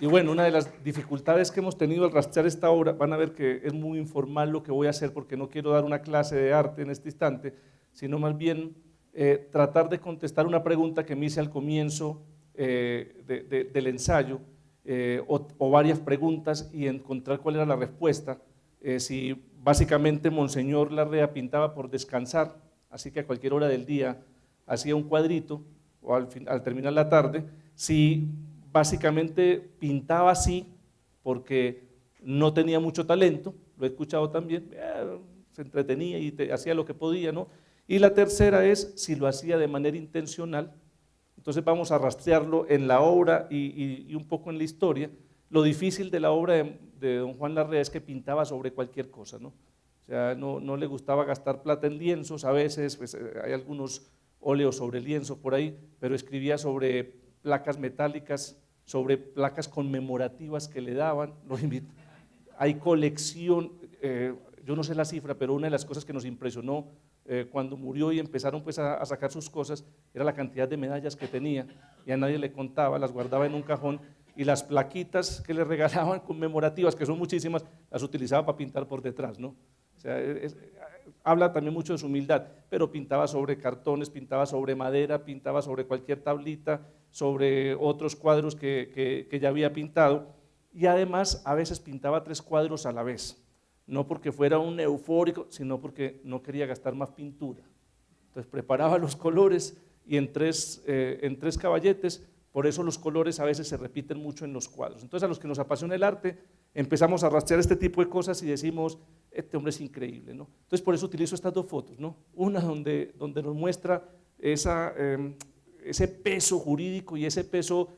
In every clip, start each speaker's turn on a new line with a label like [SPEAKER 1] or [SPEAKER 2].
[SPEAKER 1] Y bueno, una de las dificultades que hemos tenido al rastrear esta obra, van a ver que es muy informal lo que voy a hacer porque no quiero dar una clase de arte en este instante, sino más bien tratar de contestar una pregunta que me hice al comienzo del ensayo, o varias preguntas y encontrar cuál era la respuesta. Si básicamente Monseñor Larrea pintaba por descansar, así que a cualquier hora del día hacía un cuadrito, o al terminar la tarde, si básicamente pintaba así porque no tenía mucho talento, lo he escuchado también, se entretenía y hacía lo que podía, ¿no? Y la tercera es si lo hacía de manera intencional. Entonces vamos a rastrearlo en la obra y un poco en la historia. Lo difícil de la obra de don Juan Larrea es que pintaba sobre cualquier cosa, ¿no? O sea, no le gustaba gastar plata en lienzos, a veces pues, hay algunos óleos sobre lienzo por ahí, pero escribía sobre placas metálicas, sobre placas conmemorativas que le daban. Hay colección, yo no sé la cifra, pero una de las cosas que nos impresionó cuando murió y empezaron pues a sacar sus cosas, era la cantidad de medallas que tenía, y a nadie le contaba, las guardaba en un cajón, y las plaquitas que le regalaban conmemorativas, que son muchísimas, las utilizaba para pintar por detrás, ¿no? O sea, habla también mucho de su humildad, pero pintaba sobre cartones, pintaba sobre madera, pintaba sobre cualquier tablita, sobre otros cuadros que ya había pintado, y además a veces pintaba 3 cuadros a la vez, no porque fuera un eufórico, sino porque no quería gastar más pintura. Entonces preparaba los colores y en tres caballetes, por eso los colores a veces se repiten mucho en los cuadros. Entonces a los que nos apasiona el arte, empezamos a rastrear este tipo de cosas y decimos, este hombre es increíble, ¿no? Entonces por eso utilizo estas 2 fotos, ¿no? Una donde nos muestra ese peso jurídico y ese peso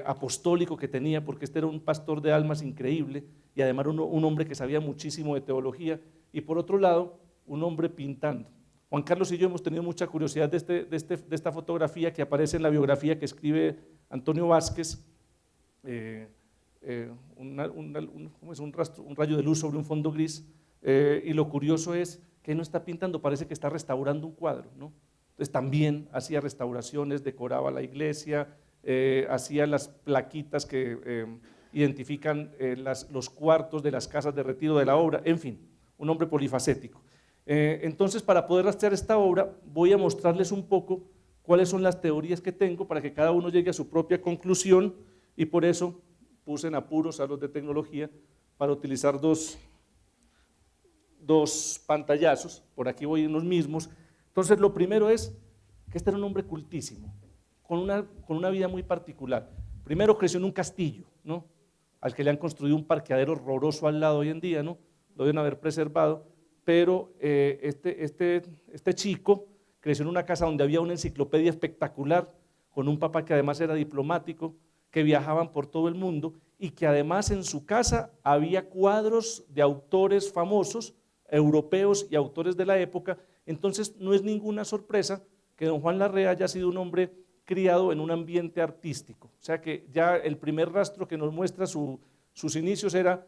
[SPEAKER 1] apostólico que tenía, porque este era un pastor de almas increíble y además un hombre que sabía muchísimo de teología, y por otro lado, un hombre pintando. Juan Carlos y yo hemos tenido mucha curiosidad de esta fotografía que aparece en la biografía que escribe Antonio Vázquez, un rayo de luz sobre un fondo gris, y lo curioso es que no está pintando, parece que está restaurando un cuadro, ¿no? Entonces también hacía restauraciones, decoraba la iglesia, hacía las plaquitas que identifican los cuartos de las casas de retiro de la obra, en fin, un hombre polifacético. Entonces, para poder rastrear esta obra, voy a mostrarles un poco cuáles son las teorías que tengo para que cada uno llegue a su propia conclusión, y por eso puse en apuros a los de tecnología para utilizar dos pantallazos. Por aquí voy en los mismos. Entonces, lo primero es que este era un hombre cultísimo, con una vida muy particular. Primero creció en un castillo, ¿no? Al que le han construido un parqueadero horroroso al lado hoy en día, ¿no? Lo deben haber preservado, pero este chico creció en una casa donde había una enciclopedia espectacular, con un papá que además era diplomático, que viajaban por todo el mundo, y que además en su casa había cuadros de autores famosos, europeos y autores de la época. Entonces no es ninguna sorpresa que don Juan Larrea haya sido un hombre criado en un ambiente artístico. O sea que ya el primer rastro que nos muestra sus inicios era,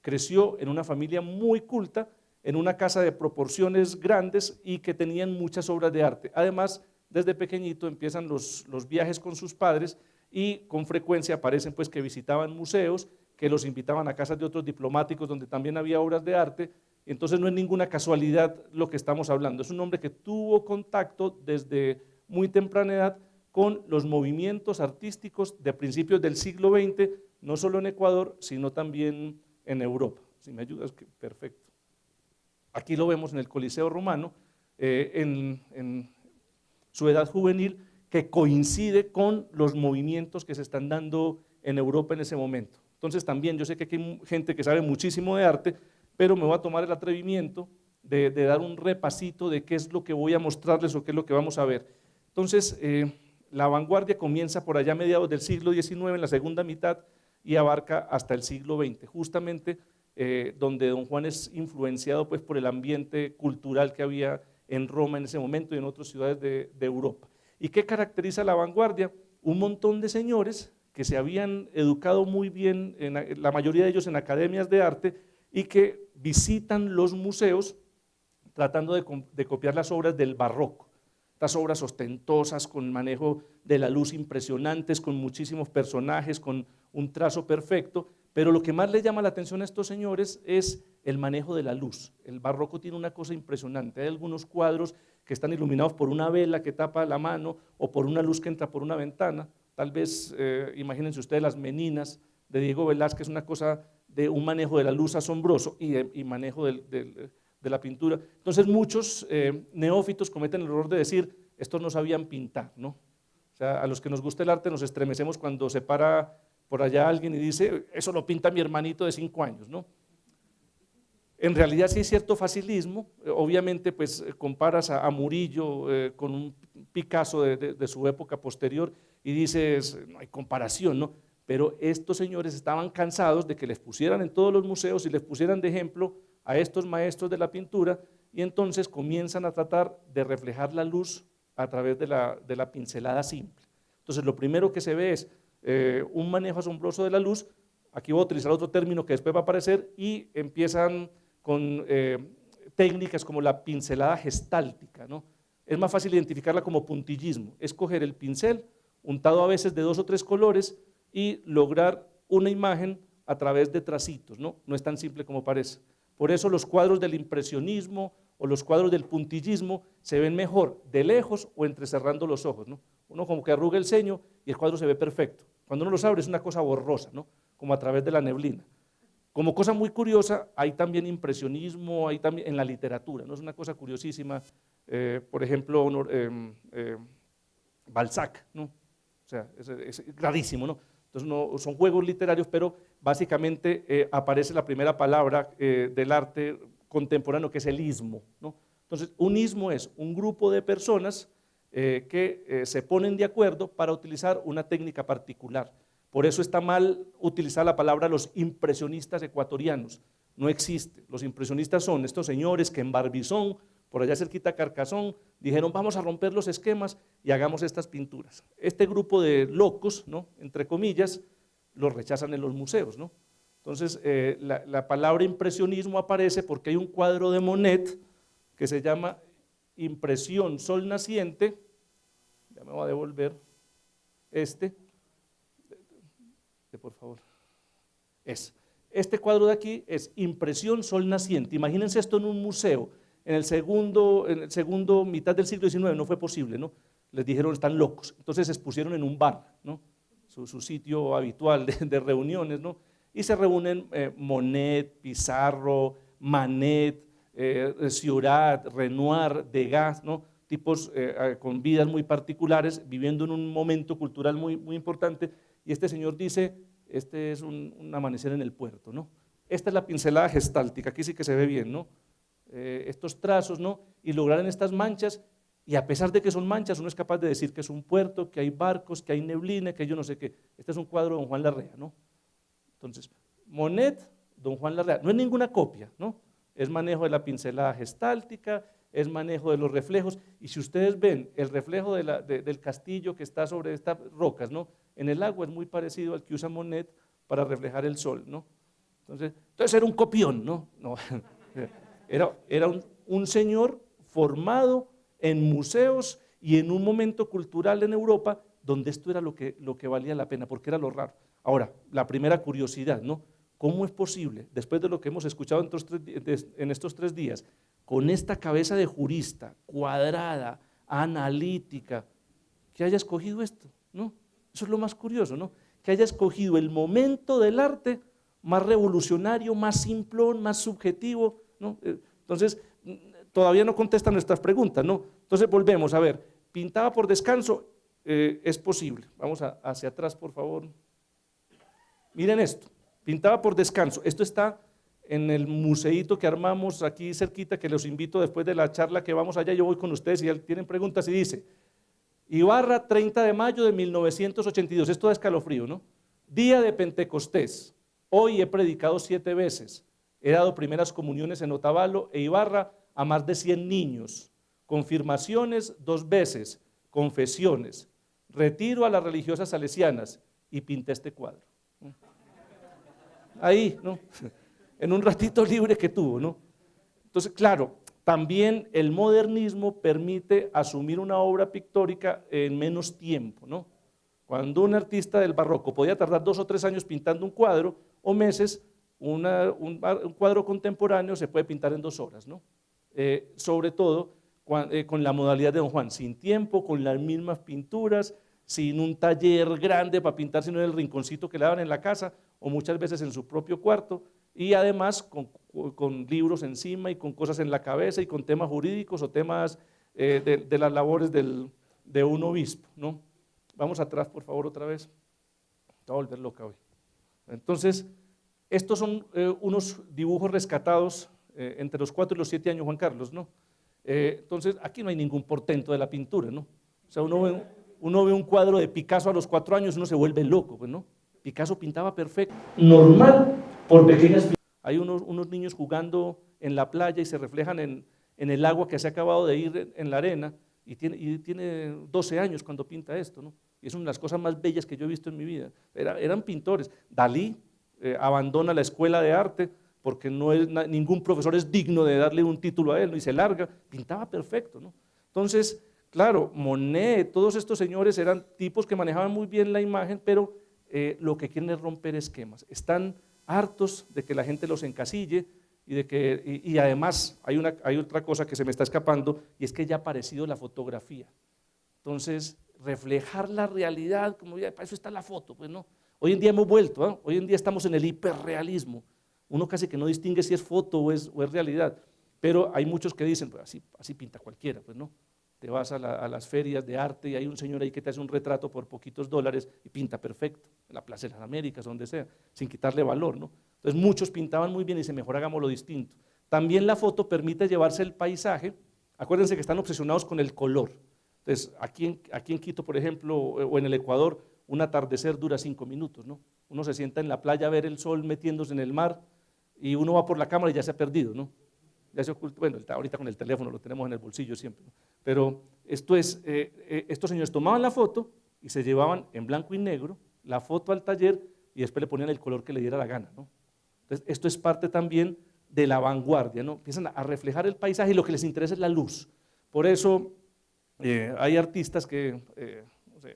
[SPEAKER 1] creció en una familia muy culta, en una casa de proporciones grandes y que tenían muchas obras de arte. Además, desde pequeñito empiezan los viajes con sus padres, y con frecuencia aparecen pues que visitaban museos, que los invitaban a casas de otros diplomáticos donde también había obras de arte. Entonces no es ninguna casualidad lo que estamos hablando, es un hombre que tuvo contacto desde muy temprana edad con los movimientos artísticos de principios del siglo XX, no solo en Ecuador, sino también en Europa. Si me ayudas, perfecto. Aquí lo vemos en el Coliseo Romano, en su edad juvenil, que coincide con los movimientos que se están dando en Europa en ese momento. Entonces también, yo sé que aquí hay gente que sabe muchísimo de arte, pero me voy a tomar el atrevimiento de dar un repasito de qué es lo que voy a mostrarles o qué es lo que vamos a ver. Entonces, la vanguardia comienza por allá a mediados del siglo XIX, en la segunda mitad, y abarca hasta el siglo XX, justamente donde don Juan es influenciado pues, por el ambiente cultural que había en Roma en ese momento y en otras ciudades de Europa. ¿Y qué caracteriza la vanguardia? Un montón de señores que se habían educado muy bien, la mayoría de ellos en academias de arte, y que visitan los museos tratando de copiar las obras del barroco, estas obras ostentosas con manejo de la luz impresionantes, con muchísimos personajes, con un trazo perfecto, pero lo que más le llama la atención a estos señores es el manejo de la luz. El barroco tiene una cosa impresionante, hay algunos cuadros que están iluminados por una vela que tapa la mano o por una luz que entra por una ventana, tal vez imagínense ustedes las Meninas de Diego Velázquez, una cosa de un manejo de la luz asombroso y manejo de la pintura. Entonces muchos neófitos cometen el error de decir, estos no sabían pintar, ¿no? O sea, a los que nos gusta el arte nos estremecemos cuando se para por allá alguien y dice, eso lo pinta mi hermanito de 5 años, ¿no? En realidad sí hay cierto facilismo, obviamente pues comparas a Murillo con un Picasso de su época posterior y dices, no hay comparación, ¿no? Pero estos señores estaban cansados de que les pusieran en todos los museos y les pusieran de ejemplo a estos maestros de la pintura y entonces comienzan a tratar de reflejar la luz a través de la pincelada simple. Entonces lo primero que se ve es un manejo asombroso de la luz, aquí voy a utilizar otro término que después va a aparecer y empiezan con técnicas como la pincelada gestáltica, ¿no? Es más fácil identificarla como puntillismo, es coger el pincel untado a veces de 2 o 3 colores y lograr una imagen a través de tracitos, ¿no? No es tan simple como parece. Por eso los cuadros del impresionismo o los cuadros del puntillismo se ven mejor de lejos o entrecerrando los ojos, ¿no? Uno como que arruga el ceño y el cuadro se ve perfecto. Cuando uno los abre es una cosa borrosa, ¿no? Como a través de la neblina. Como cosa muy curiosa, hay también impresionismo, hay también en la literatura, ¿no? Es una cosa curiosísima, por ejemplo, Balzac, ¿no? O sea, es rarísimo, ¿no? Entonces no, son juegos literarios, pero básicamente aparece la primera palabra del arte contemporáneo, que es el ismo, ¿no? Entonces, un ismo es un grupo de personas que se ponen de acuerdo para utilizar una técnica particular. Por eso está mal utilizar la palabra los impresionistas ecuatorianos, no existe. Los impresionistas son estos señores que en Barbizón, por allá cerquita de Carcazón, dijeron vamos a romper los esquemas y hagamos estas pinturas. Este grupo de locos, ¿no? Entre comillas, los rechazan en los museos, ¿no? Entonces la palabra impresionismo aparece porque hay un cuadro de Monet que se llama Impresión Sol Naciente, ya me voy a devolver por favor, este cuadro de aquí es Impresión Sol Naciente. Imagínense esto en un museo, en el segundo mitad del siglo XIX no fue posible, ¿no? Les dijeron están locos, entonces se expusieron en un bar, ¿no? Su sitio habitual de reuniones, ¿no? Y se reúnen Monet, Pizarro, Manet, Seurat, Renoir, Degas, ¿no? Tipos con vidas muy particulares, viviendo en un momento cultural muy, muy importante, y este señor dice, este es un amanecer en el puerto, ¿no? Esta es la pincelada gestáltica, aquí sí que se ve bien, ¿no? Estos trazos, ¿no? Y lograr en estas manchas, y a pesar de que son manchas, uno es capaz de decir que es un puerto, que hay barcos, que hay neblina, que yo no sé qué. Este es un cuadro de don Juan Larrea, ¿no? Entonces, Monet, don Juan Larrea, no es ninguna copia, ¿no? Es manejo de la pincelada gestáltica, es manejo de los reflejos, y si ustedes ven el reflejo del castillo que está sobre estas rocas, ¿no? En el agua es muy parecido al que usa Monet para reflejar el sol, ¿no? Entonces era un copión, ¿no? No, era un señor formado en museos y en un momento cultural en Europa donde esto era lo que valía la pena, porque era lo raro. Ahora, la primera curiosidad, ¿no? ¿Cómo es posible, después de lo que hemos escuchado en estos 3 días, con esta cabeza de jurista, cuadrada, analítica, que haya escogido esto, ¿no? Eso es lo más curioso, ¿no? Que haya escogido el momento del arte más revolucionario, más simplón, más subjetivo, ¿no? Entonces, todavía no contestan nuestras preguntas, ¿no? Entonces volvemos a ver, pintaba por descanso, es posible. Vamos hacia atrás, por favor. Miren esto, pintaba por descanso. Esto está en el museíto que armamos aquí cerquita, que los invito después de la charla que vamos allá, yo voy con ustedes y tienen preguntas y dice, Ibarra, 30 de mayo de 1982, esto da escalofrío, ¿no? Día de Pentecostés, hoy he predicado 7 veces, he dado primeras comuniones en Otavalo e Ibarra a más de 100 niños, confirmaciones 2 veces, confesiones, retiro a las religiosas salesianas y pinté este cuadro. Ahí, ¿no? En un ratito libre que tuvo, ¿no? Entonces, claro, También el modernismo permite asumir una obra pictórica en menos tiempo, ¿no? Cuando un artista del barroco podía tardar 2 o 3 años pintando un cuadro, o meses, un cuadro contemporáneo se puede pintar en 2 horas, ¿no? Sobre todo con la modalidad de Don Juan, sin tiempo, con las mismas pinturas, sin un taller grande para pintar, sino en el rinconcito que le daban en la casa, o muchas veces en su propio cuarto, y además con libros encima y con cosas en la cabeza y con temas jurídicos o temas de las labores de un obispo, ¿no? Vamos atrás, por favor, otra vez. Me voy a volver loca hoy. Entonces, estos son unos dibujos rescatados entre los 4 y los 7 años, Juan Carlos, ¿no? Entonces, aquí no hay ningún portento de la pintura, ¿no? O sea, uno ve un cuadro de Picasso a los 4 años y uno se vuelve loco, pues, ¿no? Picasso pintaba perfecto. Normal, por pequeñas. Hay unos niños jugando en la playa y se reflejan en el agua que se ha acabado de ir en la arena, y tiene 12 años cuando pinta esto, ¿no? Y es una de las cosas más bellas que yo he visto en mi vida. Eran pintores. Dalí abandona la escuela de arte porque ningún profesor es digno de darle un título a él, ¿no? Y se larga, pintaba perfecto, ¿no? Entonces, claro, Monet, todos estos señores eran tipos que manejaban muy bien la imagen, pero lo que quieren es romper esquemas. Están hartos de que la gente los encasille y además hay otra cosa que se me está escapando, y es que ya ha aparecido la fotografía. Entonces, reflejar la realidad, como ya, para eso está la foto, pues no. Hoy en día hemos vuelto, ¿eh? Hoy en día estamos en el hiperrealismo. Uno casi que no distingue si es foto o es realidad, pero hay muchos que dicen, pues así pinta cualquiera, pues no. Te vas a las ferias de arte y hay un señor ahí que te hace un retrato por poquitos dólares y pinta perfecto, en la Plaza de las Américas, donde sea, sin quitarle valor, ¿no? Entonces muchos pintaban muy bien y dicen, mejor hagamos lo distinto. También la foto permite llevarse el paisaje. Acuérdense que están obsesionados con el color. Entonces, aquí en Quito, por ejemplo, o en el Ecuador, un atardecer dura 5 minutos, ¿no? Uno se sienta en la playa a ver el sol metiéndose en el mar y uno va por la cámara y ya se ha perdido, ¿no? Ya se oculta, bueno, ahorita con el teléfono lo tenemos en el bolsillo siempre, ¿no? Pero estos señores tomaban la foto y se llevaban en blanco y negro la foto al taller y después le ponían el color que le diera la gana, ¿no? Entonces, esto es parte también de la vanguardia, ¿no? Empiezan a reflejar el paisaje y lo que les interesa es la luz. Por eso hay artistas que, no sé,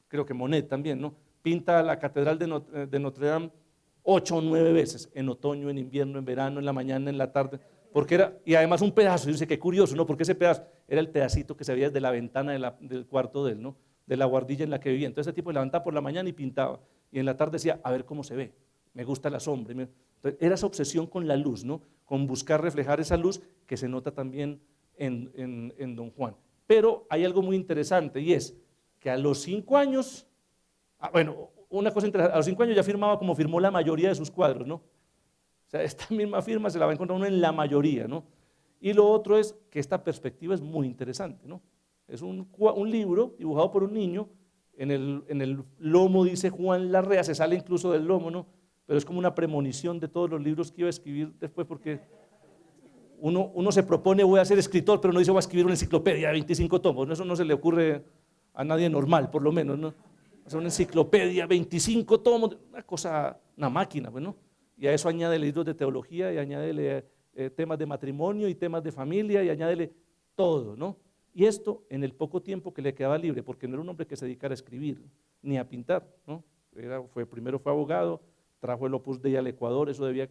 [SPEAKER 1] creo que Monet también, ¿no? Pinta la Catedral de Notre Dame 8 o 9 veces, en otoño, en invierno, en verano, en la mañana, en la tarde, y además un pedazo, y dice, qué curioso, ¿no? Porque ese pedazo era el pedacito que se veía desde la ventana del cuarto de él, ¿no? De la guardilla en la que vivía. Entonces ese tipo levantaba por la mañana y pintaba, y en la tarde decía, a ver cómo se ve, me gusta la sombra. Entonces, era esa obsesión con la luz, ¿no? Con buscar reflejar esa luz que se nota también en Don Juan. Pero hay algo muy interesante, y es que a los 5 años, bueno, una cosa interesante, a los 5 años ya firmaba como firmó la mayoría de sus cuadros, ¿no? O sea, esta misma firma se la va a encontrar uno en la mayoría, ¿no? Y lo otro es que esta perspectiva es muy interesante, ¿no? Es un libro dibujado por un niño, en el lomo dice Juan Larrea, se sale incluso del lomo, ¿no? Pero es como una premonición de todos los libros que iba a escribir después, porque uno se propone, voy a ser escritor, pero no dice voy a escribir una enciclopedia de 25 tomos, ¿no? Eso no se le ocurre a nadie normal, por lo menos, ¿no? O sea, una enciclopedia, 25 tomos, una máquina, pues, ¿no? Y a eso añade libros de teología y añádele temas de matrimonio y temas de familia y añádele todo, ¿no? Y esto en el poco tiempo que le quedaba libre, porque no era un hombre que se dedicara a escribir ni a pintar, ¿no? Primero fue abogado, trajo el Opus Dei al Ecuador, eso debía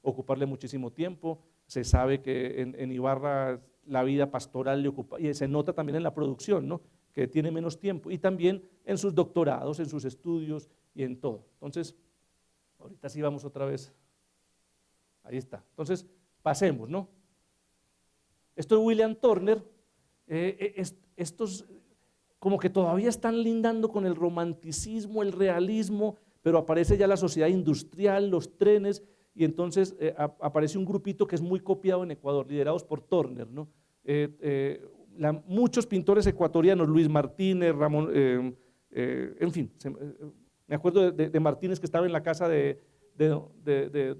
[SPEAKER 1] ocuparle muchísimo tiempo. Se sabe que en Ibarra la vida pastoral le ocupa, y se nota también en la producción, ¿no? Que tiene menos tiempo, y también en sus doctorados, en sus estudios y en todo. Entonces, ahorita sí vamos otra vez, ahí está. Entonces, pasemos, ¿no? Esto es William Turner, estos como que todavía están lindando con el romanticismo, el realismo, pero aparece ya la sociedad industrial, los trenes, y entonces aparece un grupito que es muy copiado en Ecuador, liderados por Turner, ¿no? Muchos pintores ecuatorianos, Luis Martínez, Ramón, en fin, me acuerdo de Martínez que estaba en la casa de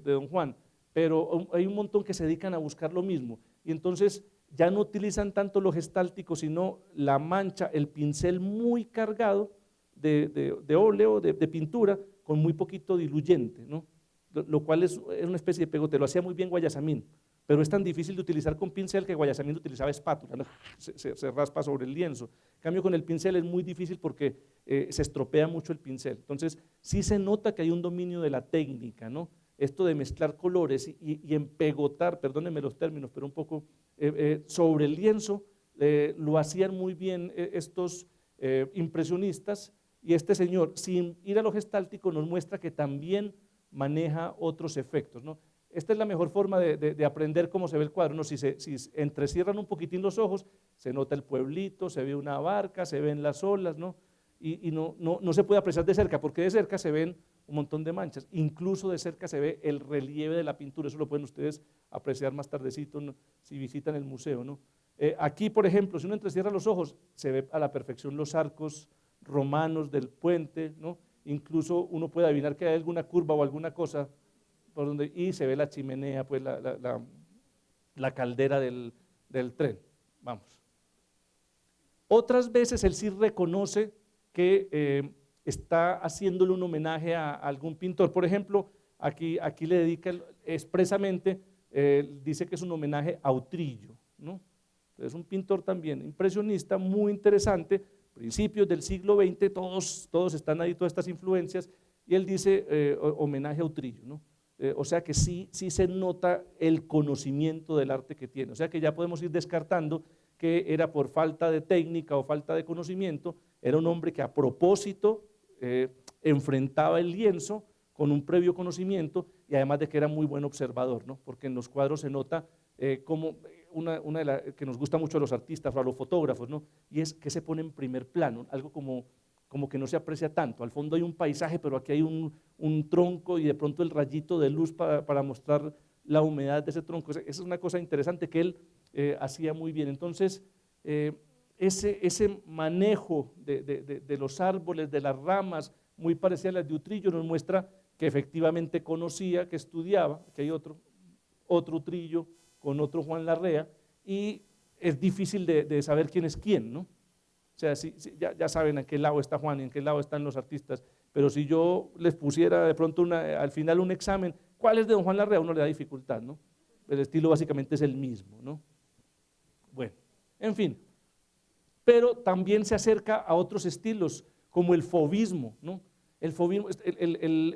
[SPEAKER 1] Don Juan, pero hay un montón que se dedican a buscar lo mismo, y entonces ya no utilizan tanto lo gestáltico, sino la mancha, el pincel muy cargado de óleo, de pintura, con muy poquito diluyente, ¿no? Lo cual es una especie de pegote. Lo hacía muy bien Guayasamín, pero es tan difícil de utilizar con pincel que Guayasamín utilizaba espátula, ¿no? Se raspa sobre el lienzo. En cambio con el pincel es muy difícil porque se estropea mucho el pincel. Entonces sí se nota que hay un dominio de la técnica, ¿no? Esto de mezclar colores y empegotar, perdónenme los términos, pero un poco sobre el lienzo, lo hacían muy bien estos impresionistas, y este señor, sin ir a lo gestáltico, nos muestra que también maneja otros efectos, ¿no? Esta es la mejor forma de aprender cómo se ve el cuadro, ¿no? Si entrecierran un poquitín los ojos, se nota el pueblito, se ve una barca, se ven las olas, ¿no? Y no se puede apreciar de cerca, porque de cerca se ven un montón de manchas, incluso de cerca se ve el relieve de la pintura, eso lo pueden ustedes apreciar más tardecito, ¿no? Si visitan el museo, ¿no? Aquí, por ejemplo, si uno entrecierra los ojos, se ve a la perfección los arcos romanos del puente, ¿no? Incluso uno puede adivinar que hay alguna curva o alguna cosa por donde, y se ve la chimenea, pues la caldera del tren. Vamos. Otras veces él sí reconoce que está haciéndole un homenaje a algún pintor. Por ejemplo, aquí le dedica expresamente, dice que es un homenaje a Utrillo, ¿no? Es un pintor también impresionista, muy interesante, principios del siglo XX, todos están ahí, todas estas influencias, y él dice homenaje a Utrillo, ¿no? O sea que sí se nota el conocimiento del arte que tiene, o sea que ya podemos ir descartando que era por falta de técnica o falta de conocimiento, era un hombre que a propósito enfrentaba el lienzo con un previo conocimiento, y además de que era muy buen observador, ¿no? Porque en los cuadros se nota como una de las que nos gusta mucho a los artistas o a los fotógrafos, ¿no? Y es que se pone en primer plano, algo como que no se aprecia tanto. Al fondo hay un paisaje, pero aquí hay un tronco y de pronto el rayito de luz para mostrar la humedad de ese tronco. Esa es una cosa interesante que él hacía muy bien. Entonces, ese manejo de los árboles, de las ramas, muy parecida a las de Utrillo, nos muestra que efectivamente conocía, que estudiaba, que hay otro Utrillo con otro Juan Larrea, y es difícil de saber quién es quién, ¿no? O sea, ya saben en qué lado está Juan y en qué lado están los artistas, pero si yo les pusiera de pronto al final un examen, ¿cuál es de don Juan Larrea? Uno le da dificultad, ¿no? El estilo básicamente es el mismo, ¿no? Bueno, en fin, pero también se acerca a otros estilos, como el fauvismo, ¿no? El fauvismo,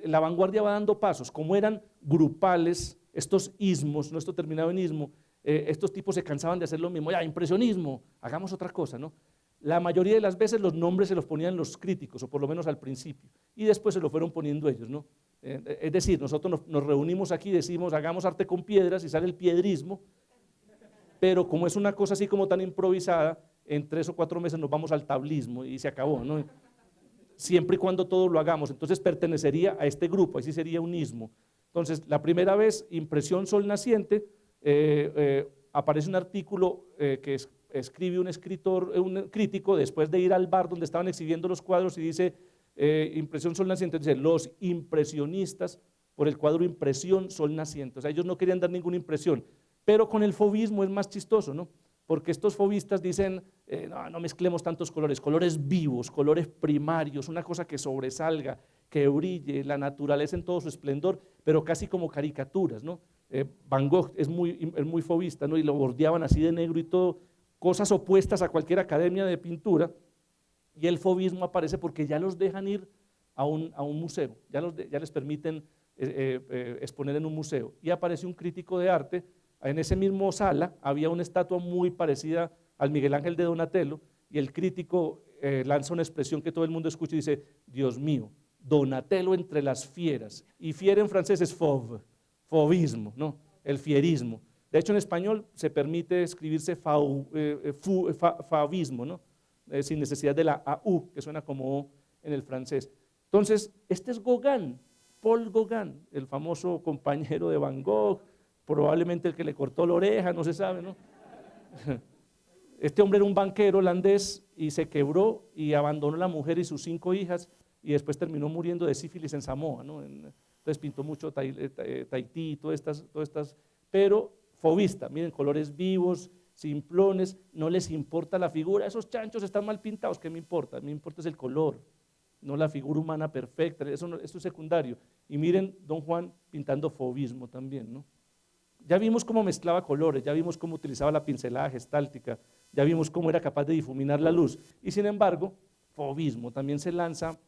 [SPEAKER 1] la vanguardia va dando pasos, como eran grupales, estos ismos, ¿no? Esto terminaba en ismo, estos tipos se cansaban de hacer lo mismo, ya, impresionismo, hagamos otra cosa, ¿no? La mayoría de las veces los nombres se los ponían los críticos, o por lo menos al principio, y después se lo fueron poniendo ellos, ¿no? Es decir, nosotros nos reunimos aquí y decimos, hagamos arte con piedras, y sale el piedrismo, pero como es una cosa así como tan improvisada, en 3 o 4 meses nos vamos al tablismo y se acabó, ¿no? Siempre y cuando todos lo hagamos, entonces pertenecería a este grupo, así sería un ismo. Entonces, la primera vez, impresión sol naciente, aparece un artículo que escribe un escritor, un crítico, después de ir al bar donde estaban exhibiendo los cuadros, y dice, impresión sol naciente, dice, los impresionistas por el cuadro impresión sol naciente. O sea, ellos no querían dar ninguna impresión, pero con el fauvismo es más chistoso, ¿no? Porque estos fauvistas dicen, no mezclemos tantos colores, colores vivos, colores primarios, una cosa que sobresalga, que brille, la naturaleza en todo su esplendor, pero casi como caricaturas, ¿no? Van Gogh es muy fauvista, ¿no? Y lo bordeaban así de negro y todo, cosas opuestas a cualquier academia de pintura, y el fauvismo aparece porque ya los dejan ir a un museo, ya les permiten exponer en un museo, y aparece un crítico de arte. En ese mismo sala había una estatua muy parecida al Miguel Ángel de Donatello, y el crítico lanza una expresión que todo el mundo escucha y dice, Dios mío, Donatello entre las fieras, y fiera en francés es fauvismo, ¿no? El fierismo. De hecho en español se permite escribirse fauvismo, ¿no? Sin necesidad de la AU, que suena como O en el francés. Entonces, este es Gauguin, Paul Gauguin, el famoso compañero de Van Gogh, probablemente el que le cortó la oreja, no se sabe, ¿no? Este hombre era un banquero holandés y se quebró y abandonó a la mujer y sus 5 hijas, y después terminó muriendo de sífilis en Samoa, ¿no? Entonces pintó mucho Tahití, todas estas, pero fauvista, miren, colores vivos, simplones, no les importa la figura, esos chanchos están mal pintados, ¿qué me importa? Me importa es el color, no la figura humana perfecta, esto es secundario. Y miren don Juan pintando fauvismo también, ¿no? Ya vimos cómo mezclaba colores, ya vimos cómo utilizaba la pincelada gestáltica, ya vimos cómo era capaz de difuminar la luz. Y sin embargo, fauvismo también se lanza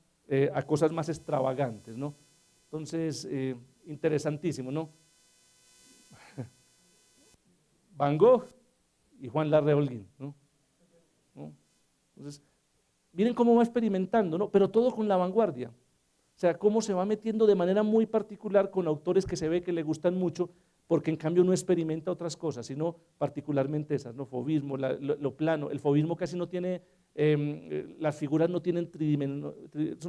[SPEAKER 1] a cosas más extravagantes, ¿no? Entonces, interesantísimo, ¿no? Van Gogh y Juan Larrea Holguín, ¿no? Entonces, miren cómo va experimentando, ¿no? Pero todo con la vanguardia. O sea, cómo se va metiendo de manera muy particular con autores que se ve que le gustan mucho, porque en cambio no experimenta otras cosas, sino particularmente esas, ¿no? Fauvismo, lo plano. El fauvismo casi no tiene, las figuras no tienen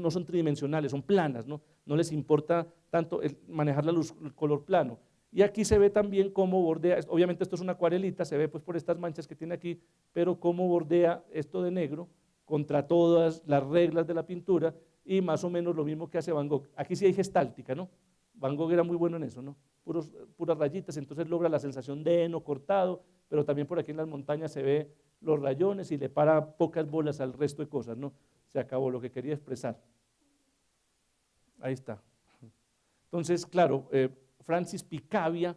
[SPEAKER 1] no son tridimensionales, son planas, ¿no? No les importa tanto manejar la luz, el color plano. Y aquí se ve también cómo bordea, obviamente esto es una acuarelita, se ve pues por estas manchas que tiene aquí, pero cómo bordea esto de negro contra todas las reglas de la pintura, y más o menos lo mismo que hace Van Gogh. Aquí sí hay gestáltica, ¿no? Van Gogh era muy bueno en eso, ¿no? Puras rayitas, entonces logra la sensación de heno cortado, pero también por aquí en las montañas se ve los rayones y le para pocas bolas al resto de cosas, ¿no? Se acabó lo que quería expresar. Ahí está. Entonces, claro, Francis Picabia,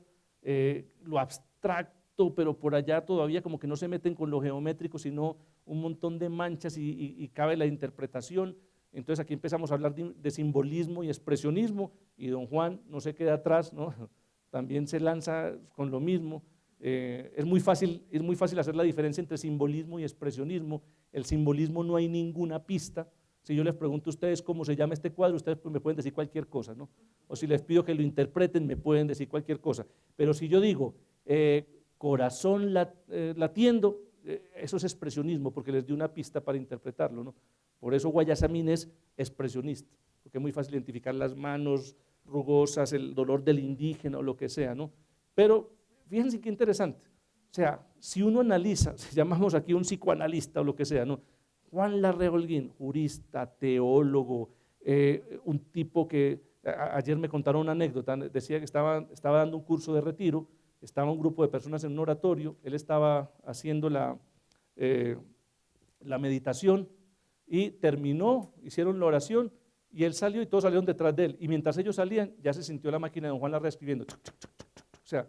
[SPEAKER 1] lo abstracto, pero por allá todavía como que no se meten con lo geométrico, sino un montón de manchas y cabe la interpretación. Entonces aquí empezamos a hablar de simbolismo y expresionismo, y don Juan no se queda atrás, ¿no? También se lanza con lo mismo. Es muy fácil hacer la diferencia entre simbolismo y expresionismo. El simbolismo no hay ninguna pista. Si yo les pregunto a ustedes cómo se llama este cuadro, ustedes pues me pueden decir cualquier cosa, ¿no? O si les pido que lo interpreten, me pueden decir cualquier cosa. Pero si yo digo corazón latiendo, eso es expresionismo, porque les di una pista para interpretarlo, ¿no? Por eso Guayasamín es expresionista, porque es muy fácil identificar las manos rugosas, el dolor del indígena o lo que sea, ¿no? Pero fíjense qué interesante. O sea, si uno analiza, si llamamos aquí un psicoanalista o lo que sea, ¿no? Juan Larrea Holguín, jurista, teólogo, un tipo que ayer me contaron una anécdota, decía que estaba dando un curso de retiro, estaba un grupo de personas en un oratorio, él estaba haciendo la meditación y terminó, hicieron la oración y él salió y todos salieron detrás de él, y mientras ellos salían ya se sintió la máquina de don Juan Larrea escribiendo, o sea,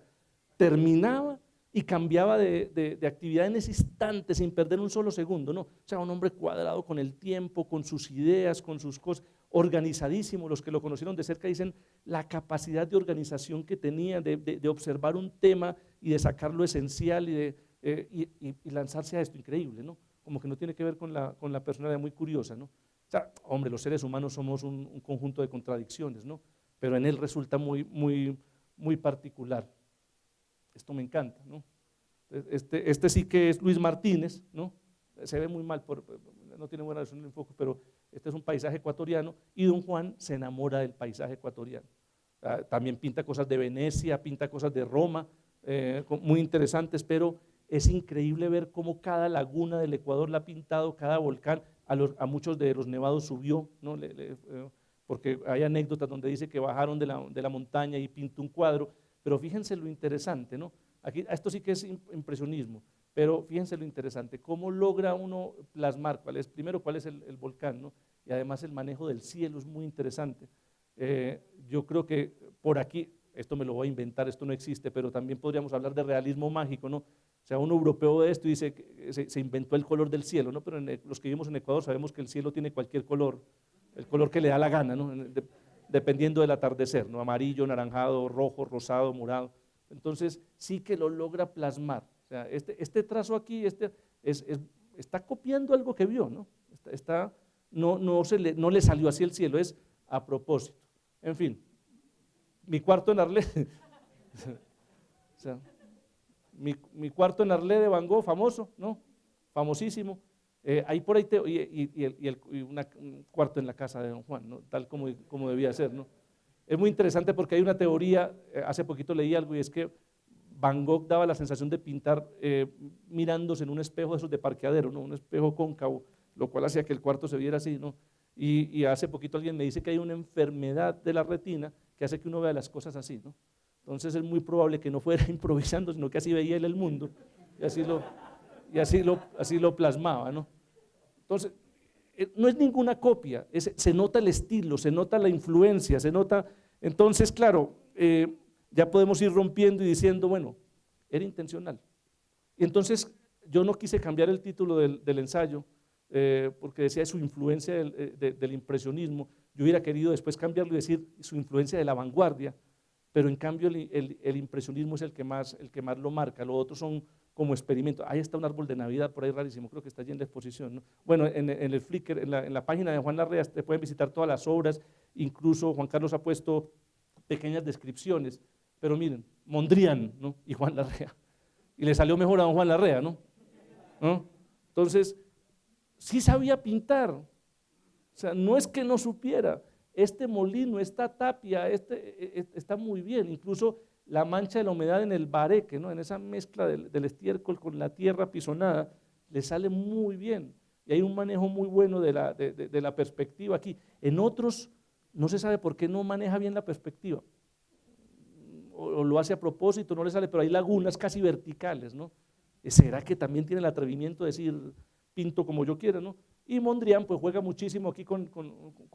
[SPEAKER 1] terminaba y cambiaba de actividad en ese instante sin perder un solo segundo, ¿no? O sea, un hombre cuadrado con el tiempo, con sus ideas, con sus cosas, organizadísimo. Los que lo conocieron de cerca dicen la capacidad de organización que tenía, de observar un tema y de sacar lo esencial y lanzarse a esto, increíble, ¿no? Como que no tiene que ver con la personalidad, muy curiosa, ¿no? O sea, hombre, los seres humanos somos un conjunto de contradicciones, ¿no? Pero en él resulta muy particular. Esto me encanta, ¿no? Este sí que es Luis Martínez, ¿no? Se ve muy mal, no tiene buena visión del enfoque, pero este es un paisaje ecuatoriano, y don Juan se enamora del paisaje ecuatoriano. También pinta cosas de Venecia, pinta cosas de Roma, muy interesantes, pero es increíble ver cómo cada laguna del Ecuador la ha pintado, cada volcán, a muchos de los nevados subió, ¿no? Porque hay anécdotas donde dice que bajaron de la montaña y pintó un cuadro. Pero fíjense lo interesante, ¿no? Aquí, esto sí que es impresionismo, pero fíjense lo interesante, cómo logra uno plasmar primero cuál es el volcán, ¿no? Y además el manejo del cielo es muy interesante. Yo creo que por aquí, esto me lo voy a inventar, esto no existe, pero también podríamos hablar de realismo mágico, ¿no? O sea, un europeo de esto dice que se inventó el color del cielo, ¿no? Pero los que vivimos en Ecuador sabemos que el cielo tiene cualquier color, el color que le da la gana, ¿no? Dependiendo del atardecer, ¿no? Amarillo, naranjado, rojo, rosado, morado. Entonces sí que lo logra plasmar. O sea, este trazo aquí está copiando algo que vio, ¿no? No le salió así el cielo, es a propósito. En fin, mi cuarto en Arlé, o sea, mi cuarto en Arlé de Van Gogh, famoso, ¿no? Famosísimo. Ahí por ahí un cuarto en la casa de don Juan, ¿no? Tal como debía ser, ¿no? Es muy interesante porque hay una teoría, hace poquito leí algo, y es que Van Gogh daba la sensación de pintar mirándose en un espejo de esos de parqueadero, ¿no? Un espejo cóncavo, lo cual hacía que el cuarto se viera así, ¿no? Y hace poquito alguien me dice que hay una enfermedad de la retina que hace que uno vea las cosas así, ¿no? Entonces es muy probable que no fuera improvisando, sino que así veía él el mundo y así lo plasmaba, ¿no? Entonces, no es ninguna copia, se nota el estilo, se nota la influencia, se nota. Entonces, claro, ya podemos ir rompiendo y diciendo, bueno, era intencional. Y entonces yo no quise cambiar el título del ensayo, porque decía su influencia del impresionismo. Yo hubiera querido después cambiarlo y decir su influencia de la vanguardia, pero en cambio el impresionismo es el que más lo marca, los otros son como experimentos. Ahí está un árbol de Navidad por ahí rarísimo, creo que está allí en la exposición, ¿no? Bueno, en el Flickr, en la página de Juan Larrea, te pueden visitar todas las obras, incluso Juan Carlos ha puesto pequeñas descripciones, pero miren, Mondrian, ¿no? Y Juan Larrea, y le salió mejor a don Juan Larrea, ¿no? Entonces, sí sabía pintar, o sea, no es que no supiera, este molino, esta tapia, está muy bien, incluso la mancha de la humedad en el bareque, ¿no? En esa mezcla del estiércol con la tierra pisonada, le sale muy bien, y hay un manejo muy bueno de la perspectiva aquí. En otros, no se sabe por qué no maneja bien la perspectiva, o lo hace a propósito, no le sale, pero hay lagunas casi verticales, ¿no? ¿Será que también tiene el atrevimiento de decir, pinto como yo quiera, ¿no? Y Mondrian pues juega muchísimo aquí con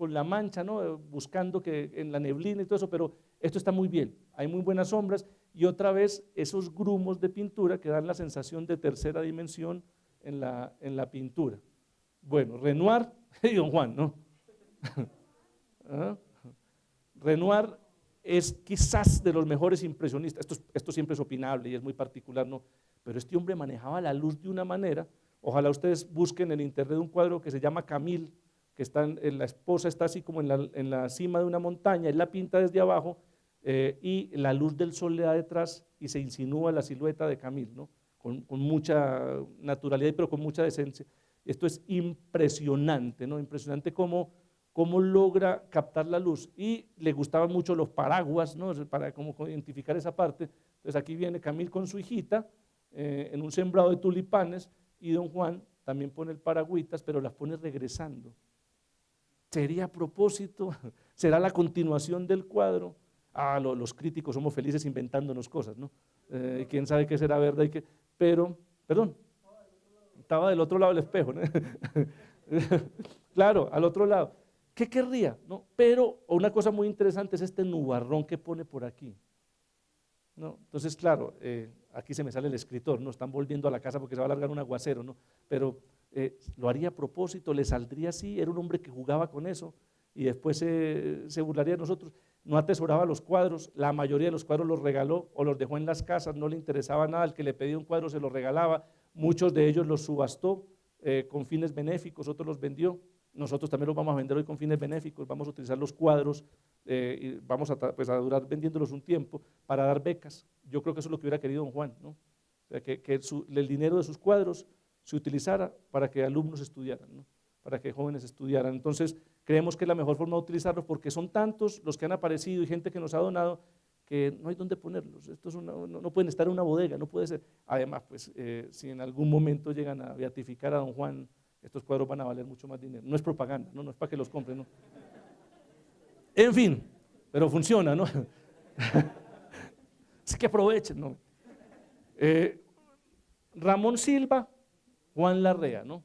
[SPEAKER 1] la mancha, ¿no? Buscando que en la neblina y todo eso, pero esto está muy bien, hay muy buenas sombras y otra vez esos grumos de pintura que dan la sensación de tercera dimensión en la pintura. Bueno, Renoir y don Juan, ¿no? ¿Ah? Renoir es quizás de los mejores impresionistas, esto siempre es opinable y es muy particular, ¿no? Pero este hombre manejaba la luz de una manera. Ojalá ustedes busquen en internet un cuadro que se llama Camille, que la esposa está así como en la cima de una montaña, él la pinta desde abajo y la luz del sol le da detrás y se insinúa la silueta de Camille, ¿no? Con mucha naturalidad, pero con mucha decencia. Esto es impresionante, ¿no? Impresionante cómo logra captar la luz, y le gustaban mucho los paraguas, ¿no? Para cómo identificar esa parte. Entonces aquí viene Camille con su hijita en un sembrado de tulipanes, y don Juan también pone el paragüitas, pero las pone regresando. ¿Sería a propósito? ¿Será la continuación del cuadro? Los críticos somos felices inventándonos cosas, ¿no? ¿Quién sabe qué será verdad? Pero, perdón, estaba del otro lado del espejo, ¿no? Claro, al otro lado. ¿Qué querría? ¿No? Pero una cosa muy interesante es este nubarrón que pone por aquí, ¿no? Entonces, claro, aquí se me sale el escritor, ¿no? Están volviendo a la casa porque se va a largar un aguacero, ¿no? Pero lo haría a propósito, le saldría así, era un hombre que jugaba con eso y después se burlaría de nosotros. No atesoraba los cuadros, la mayoría de los cuadros los regaló o los dejó en las casas, no le interesaba nada, el que le pedía un cuadro se lo regalaba, muchos de ellos los subastó con fines benéficos, otros los vendió. Nosotros también los vamos a vender hoy con fines benéficos, vamos a utilizar los cuadros y vamos pues a durar vendiéndolos un tiempo para dar becas. Yo creo que eso es lo que hubiera querido don Juan, ¿no? O sea, que el dinero de sus cuadros se utilizara para que alumnos estudiaran, ¿no? Para que jóvenes estudiaran. Entonces creemos que es la mejor forma de utilizarlos porque son tantos los que han aparecido y gente que nos ha donado que no hay dónde ponerlos. Esto es no pueden estar en una bodega, no puede ser. Además, pues si en algún momento llegan a beatificar a don Juan, estos cuadros van a valer mucho más dinero. No es propaganda, no es para que los compren, ¿no? En fin, pero funciona, ¿no? Así que aprovechen, ¿no? Ramón Silva, Juan Larrea, ¿no?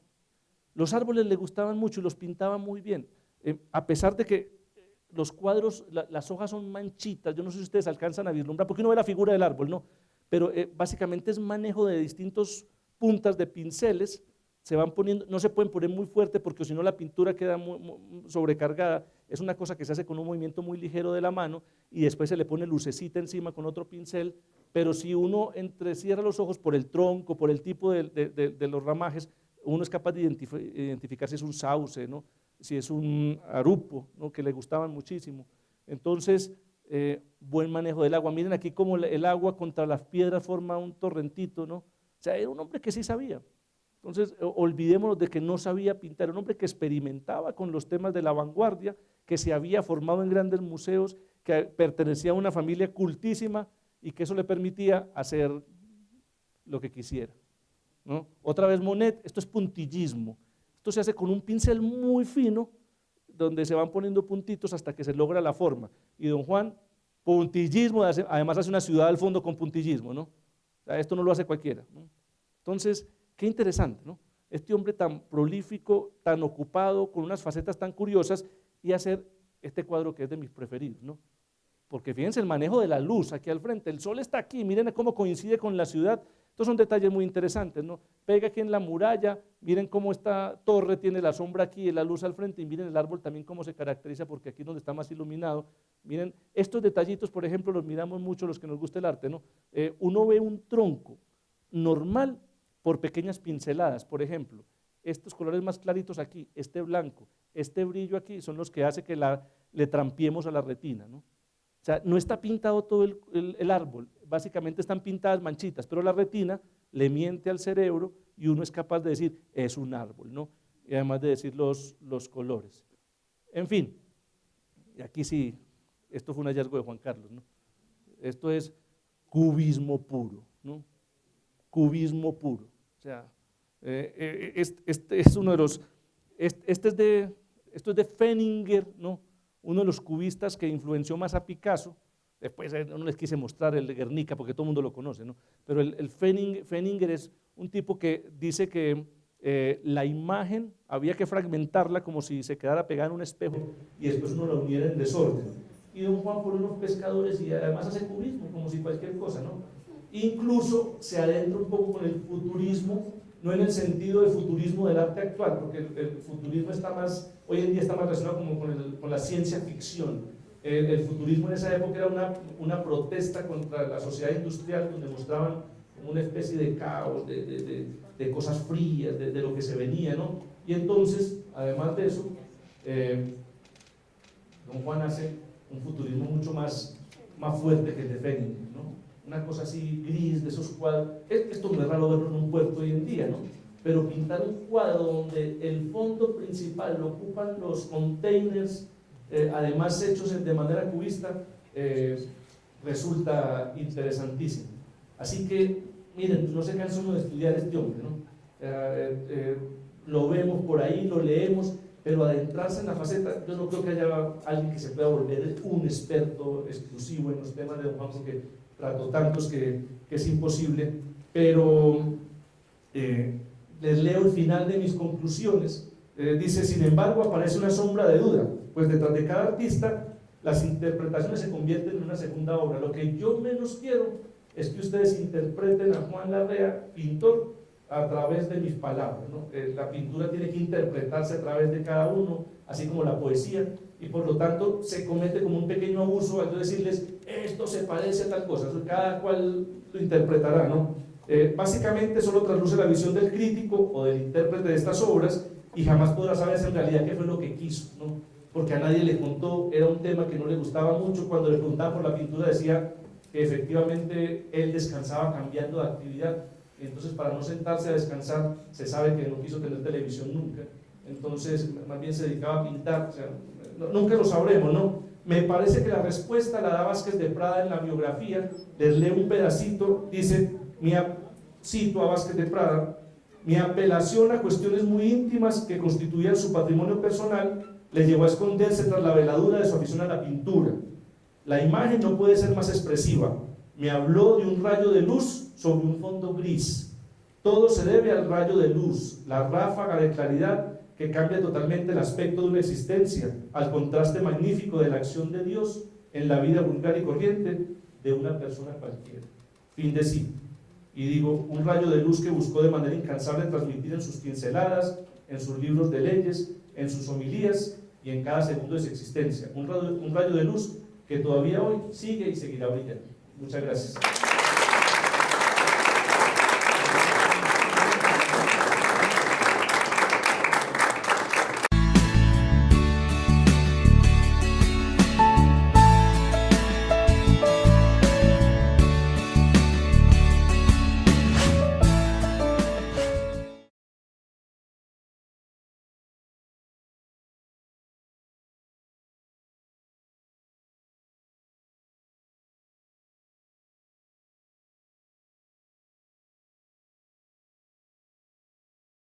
[SPEAKER 1] Los árboles le gustaban mucho y los pintaba muy bien, a pesar de que los cuadros, las hojas son manchitas, yo no sé si ustedes alcanzan a vislumbrar, porque uno ve la figura del árbol, ¿no? Pero básicamente es manejo de distintos puntas de pinceles, se van poniendo, no se pueden poner muy fuerte porque si no la pintura queda muy sobrecargada, es una cosa que se hace con un movimiento muy ligero de la mano y después se le pone lucecita encima con otro pincel, pero si uno entrecierra los ojos por el tronco, por el tipo de los ramajes, uno es capaz de identificar si es un sauce, ¿no? Si es un arupo, ¿no? Que le gustaban muchísimo. Entonces, buen manejo del agua. Miren aquí cómo el agua contra las piedras forma un torrentito, ¿no? O sea, era un hombre que sí sabía. Entonces, olvidémonos de que no sabía pintar, un hombre que experimentaba con los temas de la vanguardia, que se había formado en grandes museos, que pertenecía a una familia cultísima y que eso le permitía hacer lo que quisiera, ¿no? Otra vez Monet, esto es puntillismo, esto se hace con un pincel muy fino, donde se van poniendo puntitos hasta que se logra la forma, y don Juan, puntillismo, además hace una ciudad al fondo con puntillismo, ¿no? O sea, esto no lo hace cualquiera, ¿no? Entonces, qué interesante, ¿no? Este hombre tan prolífico, tan ocupado, con unas facetas tan curiosas, y hacer este cuadro que es de mis preferidos, ¿no? porque fíjense el manejo de la luz aquí al frente, el sol está aquí, miren cómo coincide con la ciudad. Estos son detalles muy interesantes, ¿no? Pega aquí en la muralla, miren cómo esta torre tiene la sombra aquí y la luz al frente, y miren el árbol también cómo se caracteriza, porque aquí es donde está más iluminado. Miren, estos detallitos, por ejemplo, los miramos mucho los que nos gusta el arte, ¿no? Uno ve un tronco normal por pequeñas pinceladas, por ejemplo, estos colores más claritos aquí, este blanco, este brillo aquí, son los que hace que le trampiemos a la retina, ¿no? O sea, no está pintado todo el árbol, básicamente están pintadas manchitas, pero la retina le miente al cerebro y uno es capaz de decir, es un árbol, ¿no? Y además de decir los colores. En fin, y aquí sí, esto fue un hallazgo de Juan Carlos, ¿no? Esto es cubismo puro, ¿no? Cubismo puro. O sea, este es uno de los, esto es de Feininger, ¿no? Uno de los cubistas que influenció más a Picasso. Después no les quise mostrar el de Guernica porque todo el mundo lo conoce, ¿no? Pero el Feininger es un tipo que dice que la imagen había que fragmentarla como si se quedara pegada en un espejo y después uno la uniera en desorden. Y don Juan pone unos pescadores y además hace cubismo como si cualquier cosa, ¿no? Incluso se adentra un poco con el futurismo, no en el sentido de futurismo del arte actual, porque el futurismo está más, hoy en día está más relacionado como con la ciencia ficción. El futurismo en esa época era una protesta contra la sociedad industrial, donde mostraban como una especie de caos, de cosas frías, de lo que se venía, ¿no? Y entonces, además de eso, don Juan hace un futurismo mucho más fuerte que el de Feininger, ¿no? Una cosa así gris, de esos cuadros. Esto no es raro verlo en un puerto hoy en día, ¿no? Pero pintar un cuadro donde el fondo principal lo ocupan los containers, además hechos de manera cubista, resulta interesantísimo. Así que, miren, no se cansa uno de estudiar este hombre, ¿no? Lo vemos por ahí, lo leemos, pero adentrarse en la faceta, yo no creo que haya alguien que se pueda volver un experto exclusivo en los temas de don Juan, porque trato tantos que es imposible, pero les leo el final de mis conclusiones. Dice, sin embargo, aparece una sombra de duda, pues detrás de cada artista las interpretaciones se convierten en una segunda obra. Lo que yo menos quiero es que ustedes interpreten a Juan Larrea, pintor, a través de mis palabras, ¿no? La pintura tiene que interpretarse a través de cada uno, así como la poesía, y por lo tanto se comete como un pequeño abuso al yo decirles, esto se parece a tal cosa, cada cual lo interpretará, ¿no? Básicamente solo trasluce la visión del crítico o del intérprete de estas obras y jamás podrá saber en realidad qué fue lo que quiso, ¿no? Porque a nadie le contó, era un tema que no le gustaba mucho. Cuando le preguntaban por la pintura decía que efectivamente él descansaba cambiando de actividad, y entonces para no sentarse a descansar se sabe que no quiso tener televisión nunca, entonces más bien se dedicaba a pintar. O sea, nunca lo sabremos, ¿no? Me parece que la respuesta la da Vázquez de Prada en la biografía. Les leo un pedacito, dice, cito a Vázquez de Prada: mi apelación a cuestiones muy íntimas que constituían su patrimonio personal le llevó a esconderse tras la veladura de su afición a la pintura. La imagen no puede ser más expresiva. Me habló de un rayo de luz sobre un fondo gris. Todo se debe al rayo de luz, la ráfaga de claridad que cambia totalmente el aspecto de una existencia, al contraste magnífico de la acción de Dios en la vida vulgar y corriente de una persona cualquiera. Fin de cita. Y digo, un rayo de luz que buscó de manera incansable transmitir en sus pinceladas, en sus libros de leyes, en sus homilías y en cada segundo de su existencia. Un rayo de luz que todavía hoy sigue y seguirá brillando. Muchas gracias.